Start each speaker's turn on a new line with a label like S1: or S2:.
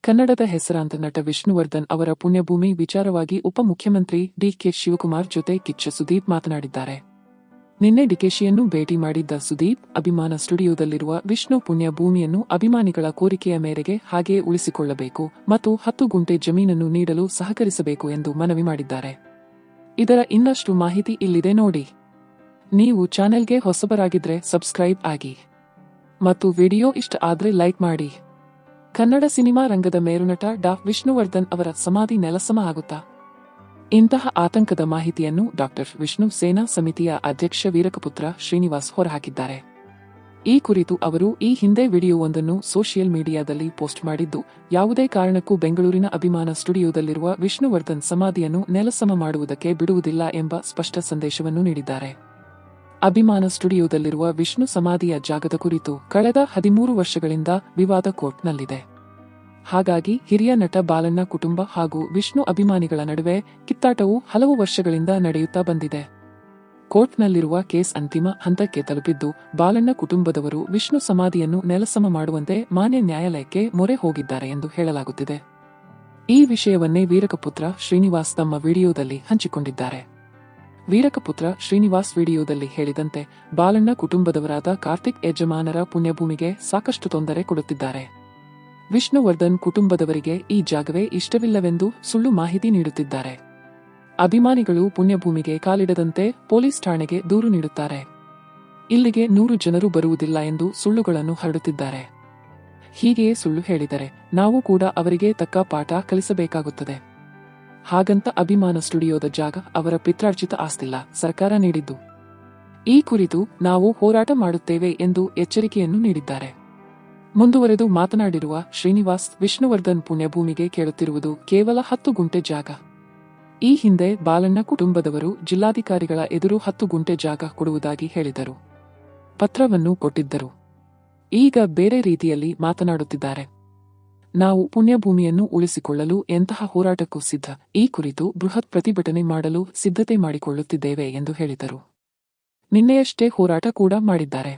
S1: ಕನ್ನಡದ ಹೆಸರಾಂತ ನಟ ವಿಷ್ಣುವರ್ಧನ್ ಅವರ ಪುಣ್ಯಭೂಮಿ ವಿಚಾರವಾಗಿ ಉಪಮುಖ್ಯಮಂತ್ರಿ ಡಿಕೆ ಶಿವಕುಮಾರ್ ಜೊತೆ ಕಿಚ್ಚ ಸುದೀಪ್ ಮಾತನಾಡಿದ್ದಾರೆ. ನಿನ್ನೆ ಡಿಕೆಶಿಯನ್ನು ಭೇಟಿ ಮಾಡಿದ್ದ ಸುದೀಪ್, ಅಭಿಮಾನ ಸ್ಟುಡಿಯೋದಲ್ಲಿರುವ ವಿಷ್ಣು ಪುಣ್ಯಭೂಮಿಯನ್ನು ಅಭಿಮಾನಿಗಳ ಕೋರಿಕೆಯ ಮೇರೆಗೆ ಹಾಗೆಯೇ ಉಳಿಸಿಕೊಳ್ಳಬೇಕು ಮತ್ತು 10 ಗುಂಟೆ ಜಮೀನನ್ನು ನೀಡಲು ಸಹಕರಿಸಬೇಕು ಎಂದು ಮನವಿ ಮಾಡಿದ್ದಾರೆ. ಇದರ ಇನ್ನಷ್ಟು ಮಾಹಿತಿ ಇಲ್ಲಿದೆ ನೋಡಿ. ನೀವು ಚಾನೆಲ್ಗೆ ಹೊಸಬರಾಗಿದ್ರೆ ಸಬ್ಸ್ಕ್ರೈಬ್ ಆಗಿ ಮತ್ತು ವಿಡಿಯೋ ಇಷ್ಟ ಆದ್ರೆ ಲೈಕ್ ಮಾಡಿ. ಕನ್ನಡ ಸಿನಿಮಾ ರಂಗದ ಮೇರುನಟ ಡಾ. ವಿಷ್ಣುವರ್ಧನ್ ಅವರ ಸಮಾಧಿ ನೆಲಸಮ ಆಗುತ್ತಾ? ಇಂತಹ ಆತಂಕದ ಮಾಹಿತಿಯನ್ನು ಡಾ. ವಿಷ್ಣು ಸೇನಾ ಸಮಿತಿಯ ಅಧ್ಯಕ್ಷ ವೀರಕಪುತ್ರ ಶ್ರೀನಿವಾಸ್ ಹೊರಹಾಕಿದ್ದಾರೆ. ಈ ಕುರಿತು ಅವರು ಈ ಹಿಂದೆ ವಿಡಿಯೋವೊಂದನ್ನು ಸೋಷಿಯಲ್ ಮೀಡಿಯಾದಲ್ಲಿ ಪೋಸ್ಟ್ ಮಾಡಿದ್ದು, ಯಾವುದೇ ಕಾರಣಕ್ಕೂ ಬೆಂಗಳೂರಿನ ಅಭಿಮಾನ ಸ್ಟುಡಿಯೋದಲ್ಲಿರುವ ವಿಷ್ಣುವರ್ಧನ್ ಸಮಾಧಿಯನ್ನು ನೆಲಸಮ ಮಾಡುವುದಕ್ಕೆ ಬಿಡುವುದಿಲ್ಲ ಎಂಬ ಸ್ಪಷ್ಟ ಸಂದೇಶವನ್ನು ನೀಡಿದ್ದಾರೆ. ಅಭಿಮಾನ ಸ್ಟುಡಿಯೋದಲ್ಲಿರುವ ವಿಷ್ಣು ಸಮಾಧಿಯ ಜಾಗದ ಕುರಿತು ಕಳೆದ 13 ವರ್ಷಗಳಿಂದ ವಿವಾದ ಕೋರ್ಟ್ನಲ್ಲಿದೆ. ಹಾಗಾಗಿ ಹಿರಿಯ ನಟ ಬಾಲಣ್ಣ ಕುಟುಂಬ ಹಾಗೂ ವಿಷ್ಣು ಅಭಿಮಾನಿಗಳ ನಡುವೆ ಕಿತ್ತಾಟವು ಹಲವು ವರ್ಷಗಳಿಂದ ನಡೆಯುತ್ತಾ ಬಂದಿದೆ. ಕೋರ್ಟ್ನಲ್ಲಿರುವ ಕೇಸ್ ಅಂತಿಮ ಹಂತಕ್ಕೆ ತಲುಪಿದ್ದು, ಬಾಲಣ್ಣ ಕುಟುಂಬದವರು ವಿಷ್ಣು ಸಮಾಧಿಯನ್ನು ನೆಲಸಮ ಮಾಡುವಂತೆ ಮಾನ್ಯ ನ್ಯಾಯಾಲಯಕ್ಕೆ ಮೊರೆ ಹೋಗಿದ್ದಾರೆ ಎಂದು ಹೇಳಲಾಗುತ್ತಿದೆ. ಈ ವಿಷಯವನ್ನೇ ವೀರಕಪುತ್ರ ಶ್ರೀನಿವಾಸ್ ತಮ್ಮ ವಿಡಿಯೋದಲ್ಲಿ ಹಂಚಿಕೊಂಡಿದ್ದಾರೆ. ವೀರಕಪುತ್ರ ಶ್ರೀನಿವಾಸ್ ವಿಡಿಯೋದಲ್ಲಿ ಹೇಳಿದಂತೆ, ಬಾಲಣ್ಣ ಕುಟುಂಬದವರಾದ ಕಾರ್ತಿಕ್ ಯಜಮಾನರ ಪುಣ್ಯಭೂಮಿಗೆ ಸಾಕಷ್ಟು ತೊಂದರೆ ಕೊಡುತ್ತಿದ್ದಾರೆ. ವಿಷ್ಣುವರ್ಧನ್ ಕುಟುಂಬದವರಿಗೆ ಈ ಜಾಗವೇ ಇಷ್ಟವಿಲ್ಲವೆಂದು ಸುಳ್ಳು ಮಾಹಿತಿ ನೀಡುತ್ತಿದ್ದಾರೆ. ಅಭಿಮಾನಿಗಳು ಪುಣ್ಯಭೂಮಿಗೆ ಕಾಲಿಡದಂತೆ ಪೊಲೀಸ್ ಠಾಣೆಗೆ ದೂರು ನೀಡುತ್ತಾರೆ. ಇಲ್ಲಿಗೆ 100 ಜನರು ಬರುವುದಿಲ್ಲ ಎಂದು ಸುಳ್ಳುಗಳನ್ನು ಹರಡುತ್ತಿದ್ದಾರೆ. ಹೀಗೆಯೇ ಸುಳ್ಳು ಹೇಳಿದರೆ ನಾವು ಕೂಡ ಅವರಿಗೆ ತಕ್ಕ ಪಾಠ ಕಲಿಸಬೇಕಾಗುತ್ತದೆ. ಹಾಗಂತ ಅಭಿಮಾನ ಸ್ಟುಡಿಯೋದ ಜಾಗ ಅವರ ಪಿತ್ರಾರ್ಜಿತ ಆಸ್ತಿಲ್ಲ, ಸರ್ಕಾರ ನೀಡಿದ್ದು. ಈ ಕುರಿತು ನಾವು ಹೋರಾಟ ಮಾಡುತ್ತೇವೆ ಎಂದು ಎಚ್ಚರಿಕೆಯನ್ನು ನೀಡಿದ್ದಾರೆ. ಮುಂದುವರೆದು ಮಾತನಾಡಿರುವ ಶ್ರೀನಿವಾಸ್, ವಿಷ್ಣುವರ್ಧನ್ ಪುಣ್ಯಭೂಮಿಗೆ ಕೇಳುತ್ತಿರುವುದು ಕೇವಲ 10 ಗುಂಟೆ ಜಾಗ. ಈ ಹಿಂದೆ ಬಾಲಣ್ಣ ಕುಟುಂಬದವರು ಜಿಲ್ಲಾಧಿಕಾರಿಗಳ ಎದುರು 10 ಗುಂಟೆ ಜಾಗ ಕೊಡುವುದಾಗಿ ಹೇಳಿದರು. ಪತ್ರವನ್ನು ಕೊಟ್ಟಿದ್ದರು. ಈಗ ಬೇರೆ ರೀತಿಯಲ್ಲಿ ಮಾತನಾಡುತ್ತಿದ್ದಾರೆ. ನಾವು ಪುಣ್ಯಭೂಮಿಯನ್ನು ಉಳಿಸಿಕೊಳ್ಳಲು ಎಂತಹ ಹೋರಾಟಕ್ಕೂ ಸಿದ್ಧ. ಈ ಕುರಿತು ಬೃಹತ್ ಪ್ರತಿಭಟನೆ ಮಾಡಲು ಸಿದ್ಧತೆ ಮಾಡಿಕೊಳ್ಳುತ್ತಿದ್ದೇವೆ ಎಂದು ಹೇಳಿದರು. ನಿನ್ನೆಯಷ್ಟೇ ಹೋರಾಟ ಕೂಡ ಮಾಡಿದ್ದಾರೆ.